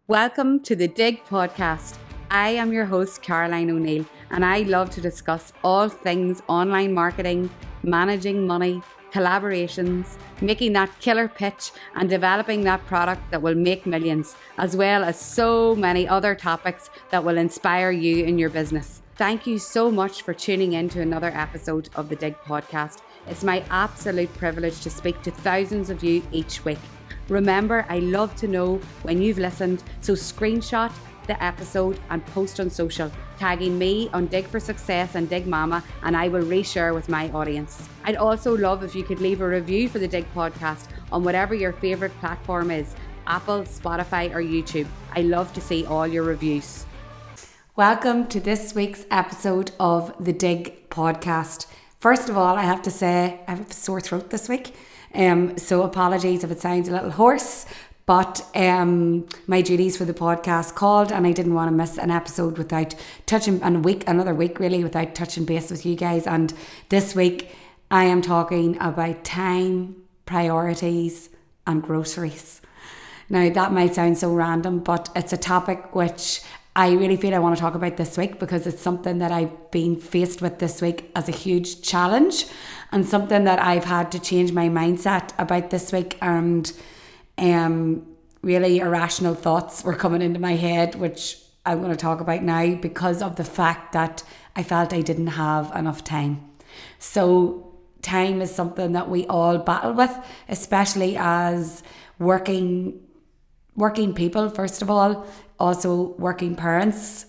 Welcome to the Dig podcast. I am your host, Caroline O'Neill, and I love to discuss all things online marketing, managing money, collaborations, making that killer pitch, and developing that product that will make millions, as well as so many other topics that will inspire you in your business. Thank you so much for tuning in to another episode of the Dig podcast. It's my absolute privilege to speak to thousands of you each week. Remember, I love to know when you've listened, so screenshot the episode and post on social, tagging me on Dig for Success and Dig Mama, and I will reshare with my audience. I'd also love if you could leave a review for the Dig podcast on whatever your favourite platform is, Apple, Spotify or YouTube. I love to see all your reviews. Welcome to this week's episode of the Dig podcast. First of all, I have to say I have a sore throat this week. So apologies if it sounds a little hoarse, but my duties for the podcast called and I didn't want to miss an episode without touching, another week really, without touching base with you guys. And this week I am talking about time, priorities and groceries. Now that might sound so random, but it's a topic which I really feel I want to talk about this week because it's something that I've been faced with this week as a huge challenge and something that I've had to change my mindset about this week. And really irrational thoughts were coming into my head, which I'm going to talk about now because of the fact that I felt I didn't have enough time. So time is something that we all battle with, especially as working people, first of all, also working parents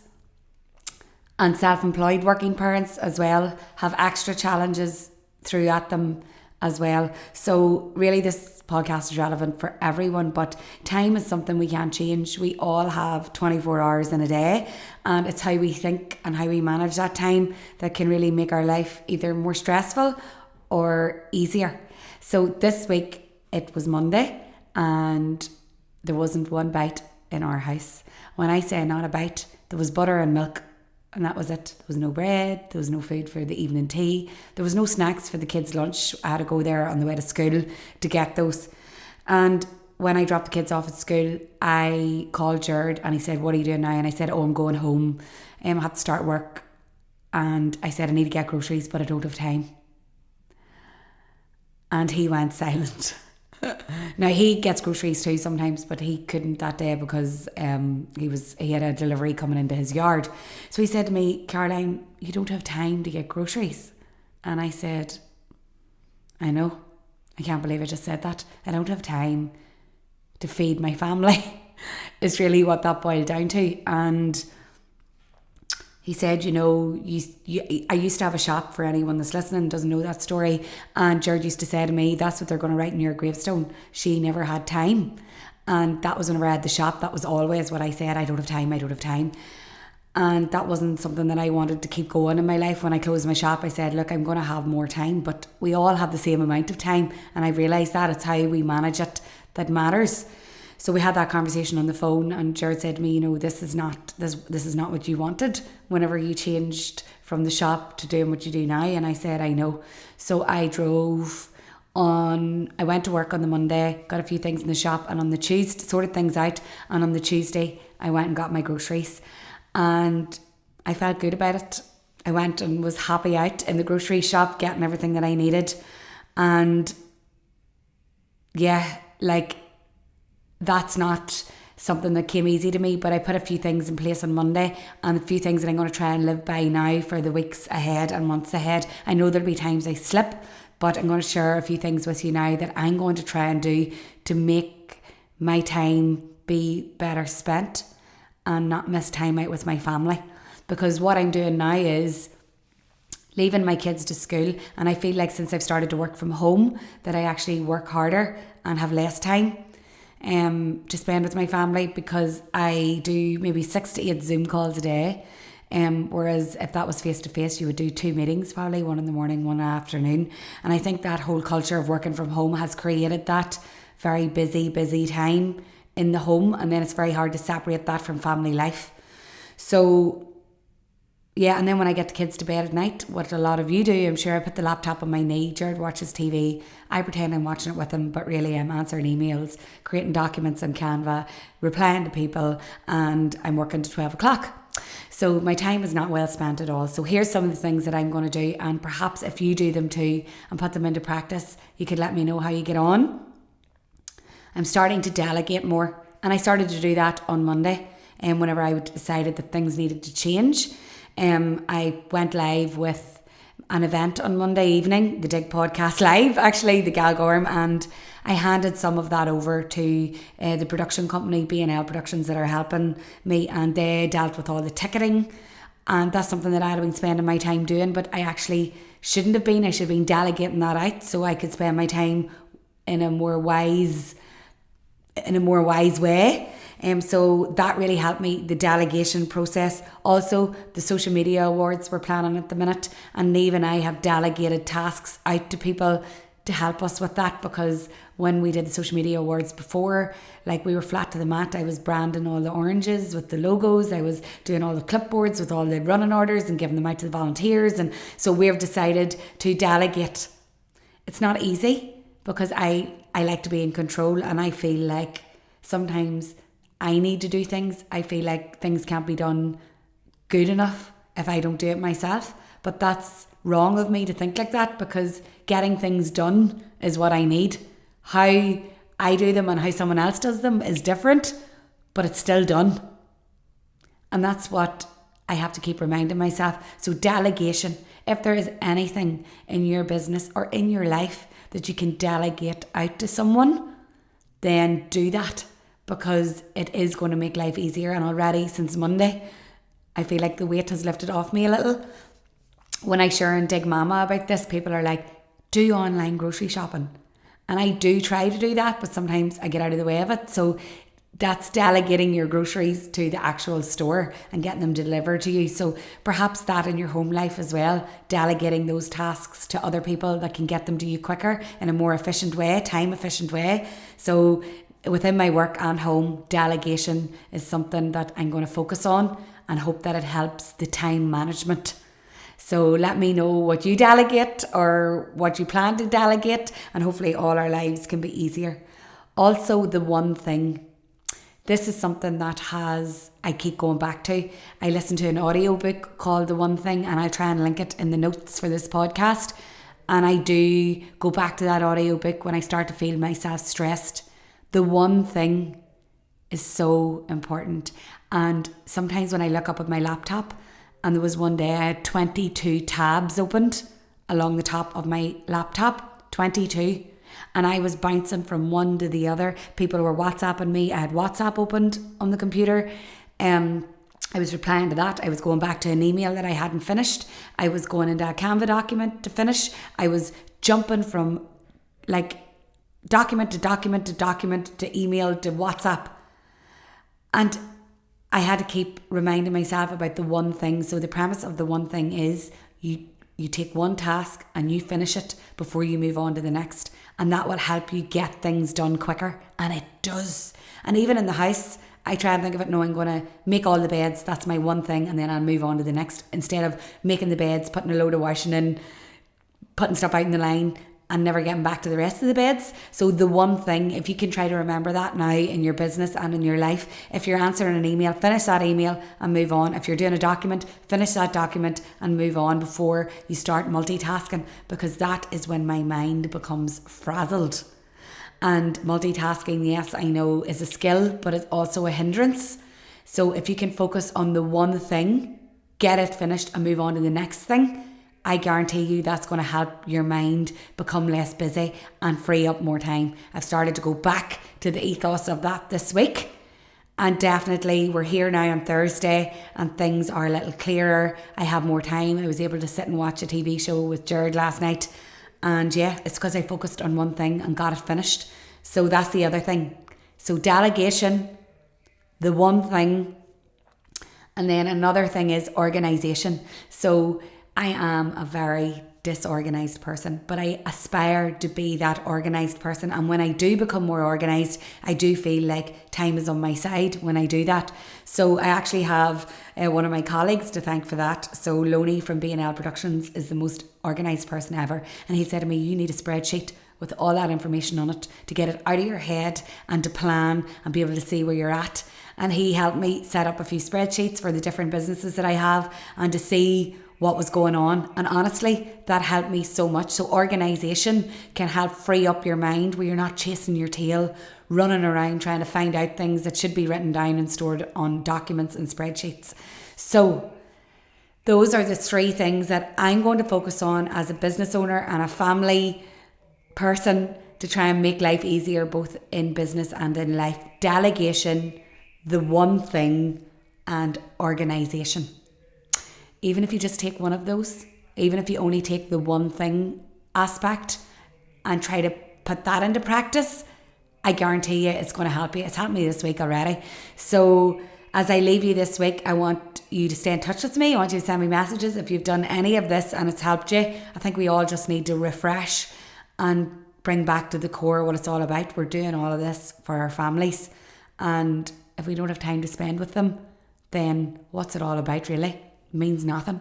and self-employed working parents as well have extra challenges through at them as well. So really this podcast is relevant for everyone, but time is something we can't change. We all have 24 hours in a day, and it's how we think and how we manage that time that can really make our life either more stressful or easier. So this week it was Monday and there wasn't one bite in our house. When I say not a bite, there was butter and milk and that was it. There was no bread, there was no food for the evening tea, there was no snacks for the kids' lunch. I had to go there on the way to school to get those. And when I dropped the kids off at school, I called Jared and he said, "What are you doing now?" And I said, "Oh, I'm going home. I had to start work." And I said, "I need to get groceries, but I don't have time." And he went silent. Now he gets groceries too sometimes, but he couldn't that day because he had a delivery coming into his yard. So he said to me, "Caroline, you don't have time to get groceries." And I said, "I know. I can't believe I just said that. I don't have time to feed my family." Is really what that boiled down to. And he said, I used to have a shop, for anyone that's listening doesn't know that story. And George used to say to me, "That's what they're going to write in your gravestone. She never had time." And that was whenever I had the shop. That was always what I said. I don't have time. And that wasn't something that I wanted to keep going in my life. When I closed my shop, I said, look, I'm going to have more time, but we all have the same amount of time. And I realised that it's how we manage it that matters. So we had that conversation on the phone and Jared said to me, this is not what you wanted whenever you changed from the shop to doing what you do now. And I said, I know. So I went to work on the Monday, got a few things in the shop, and on the Tuesday, sorted things out. And on the Tuesday, I went and got my groceries and I felt good about it. I went and was happy out in the grocery shop, getting everything that I needed. And yeah, that's not something that came easy to me, but I put a few things in place on Monday and a few things that I'm going to try and live by now for the weeks ahead and months ahead. I know there'll be times I slip, but I'm going to share a few things with you now that I'm going to try and do to make my time be better spent and not miss time out with my family. Because what I'm doing now is leaving my kids to school, and I feel like since I've started to work from home that I actually work harder and have less time to spend with my family, because I do maybe 6 to 8 Zoom calls a day, whereas if that was face to face you would do 2 meetings, probably one in the morning, one in the afternoon. And I think that whole culture of working from home has created that very busy time in the home, and then it's very hard to separate that from family life. So Yeah, and then when I get the kids to bed at night, what a lot of you do, I'm sure, I put the laptop on my knee. Jared watches TV. I pretend I'm watching it with him, but really I'm answering emails, creating documents on Canva, replying to people, and I'm working to 12 o'clock. So my time is not well spent at all. So here's some of the things that I'm going to do, and perhaps if you do them too and put them into practice, you could let me know how you get on. I'm starting to delegate more, and I started to do that on Monday, and whenever I decided that things needed to change. I went live with an event on Monday evening, the Dig Podcast Live, actually, the Galgorm, and I handed some of that over to the production company, B&L Productions, that are helping me, and they dealt with all the ticketing, and that's something that I had been spending my time doing, but I actually shouldn't have been. I should have been delegating that out so I could spend my time in a more wise way. So that really helped me, the delegation process. Also, the social media awards we're planning at the minute, and Neve and I have delegated tasks out to people to help us with that, because when we did the social media awards before, like, we were flat to the mat. I was branding all the oranges with the logos. I was doing all the clipboards with all the running orders and giving them out to the volunteers. And so we've decided to delegate. It's not easy, because I like to be in control, and I feel like sometimes I need to do things. I feel like things can't be done good enough if I don't do it myself. But that's wrong of me to think like that, because getting things done is what I need. How I do them and how someone else does them is different, but it's still done. And that's what I have to keep reminding myself. So delegation, if there is anything in your business or in your life that you can delegate out to someone, then do that, because it is going to make life easier. And already since Monday, I feel like the weight has lifted off me a little. When I share and dig mama about this, people are like, do online grocery shopping. And I do try to do that, but sometimes I get out of the way of it. So that's delegating your groceries to the actual store and getting them delivered to you. So perhaps that in your home life as well, delegating those tasks to other people that can get them to you quicker in a more efficient way, time efficient way. So within my work and home, delegation is something that I'm going to focus on, and hope that it helps the time management. So let me know what you delegate or what you plan to delegate, and hopefully all our lives can be easier. Also, the one thing. This is something that I keep going back to. I listened to an audiobook called The One Thing, and I'll try and link it in the notes for this podcast. And I do go back to that audiobook when I start to feel myself stressed. The one thing is so important. And sometimes when I look up at my laptop, and there was one day I had 22 tabs opened along the top of my laptop, 22. And I was bouncing from one to the other. People were WhatsApping me. I had WhatsApp opened on the computer. I was replying to that. I was going back to an email that I hadn't finished. I was going into a Canva document to finish. I was jumping from like document to document to document to email to WhatsApp. And I had to keep reminding myself about the one thing. So the premise of the one thing is you take one task and you finish it before you move on to the next. And that will help you get things done quicker. And it does. And even in the house, I try and think of it, no, I'm going to make all the beds. That's my one thing. And then I'll move on to the next. Instead of making the beds, putting a load of washing in, putting stuff out in the line, and never getting back to the rest of the beds. So the one thing, if you can try to remember that now in your business and in your life, if you're answering an email, finish that email and move on. If you're doing a document, finish that document and move on before you start multitasking, because that is when my mind becomes frazzled. And multitasking, yes, I know is a skill, but it's also a hindrance. So if you can focus on the one thing, get it finished and move on to the next thing, I guarantee you that's going to help your mind become less busy and free up more time. I've started to go back to the ethos of that this week. And definitely we're here now on Thursday and things are a little clearer. I have more time. I was able to sit and watch a TV show with Jared last night. And yeah, it's because I focused on one thing and got it finished. So that's the other thing. So delegation, the one thing. And then another thing is organisation. So I am a very disorganized person, but I aspire to be that organized person. And when I do become more organized, I do feel like time is on my side when I do that. So I actually have one of my colleagues to thank for that. So Loney from B&L Productions is the most organized person ever. And he said to me, you need a spreadsheet with all that information on it to get it out of your head and to plan and be able to see where you're at. And he helped me set up a few spreadsheets for the different businesses that I have and to see what was going on. And honestly, that helped me so much. So organisation can help free up your mind where you're not chasing your tail, running around trying to find out things that should be written down and stored on documents and spreadsheets. So those are the three things that I'm going to focus on as a business owner and a family person to try and make life easier both in business and in life. Delegation, the one thing, and organisation. Even if you just take one of those, even if you only take the one thing aspect and try to put that into practice, I guarantee you it's going to help you. It's helped me this week already. So as I leave you this week, I want you to stay in touch with me. I want you to send me messages if you've done any of this and it's helped you. I think we all just need to refresh and bring back to the core what it's all about. We're doing all of this for our families. And if we don't have time to spend with them, then what's it all about really? It means nothing.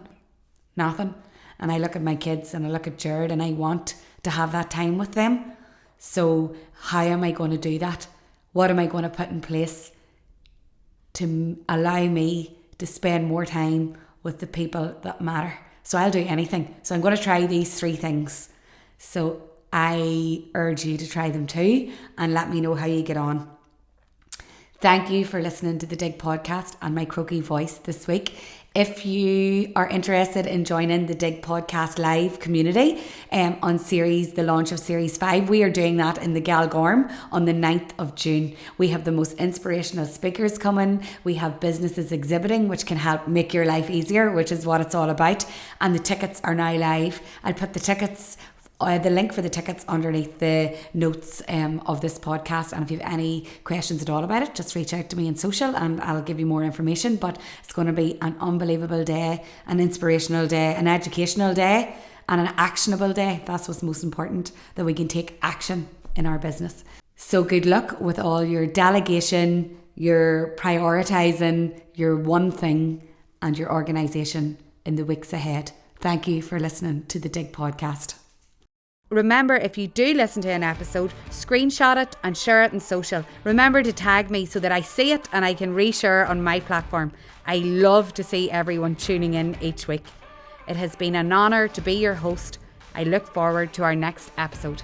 Nothing. And I look at my kids and I look at Jared and I want to have that time with them. So how am I going to do that? What am I going to put in place to allow me to spend more time with the people that matter? So I'll do anything. So I'm going to try these three things. So I urge you to try them too and let me know how you get on. Thank you for listening to the Dig podcast and my croaky voice this week. If you are interested in joining the Dig podcast live community on the launch of series 5, we are doing that in the Galgorm on the 9th of June. We have the most inspirational speakers coming. We have businesses exhibiting, which can help make your life easier, which is what it's all about. And the tickets are now live. I'll put the link for the tickets underneath the notes of this podcast. And if you have any questions at all about it, just reach out to me in social and I'll give you more information. But it's going to be an unbelievable day, an inspirational day, an educational day and an actionable day. That's what's most important, that we can take action in our business. So good luck with all your delegation, your prioritising, your one thing and your organisation in the weeks ahead. Thank you for listening to the Dig podcast. Remember, if you do listen to an episode, screenshot it and share it on social. Remember to tag me so that I see it and I can reshare on my platform. I love to see everyone tuning in each week. It has been an honour to be your host. I look forward to our next episode.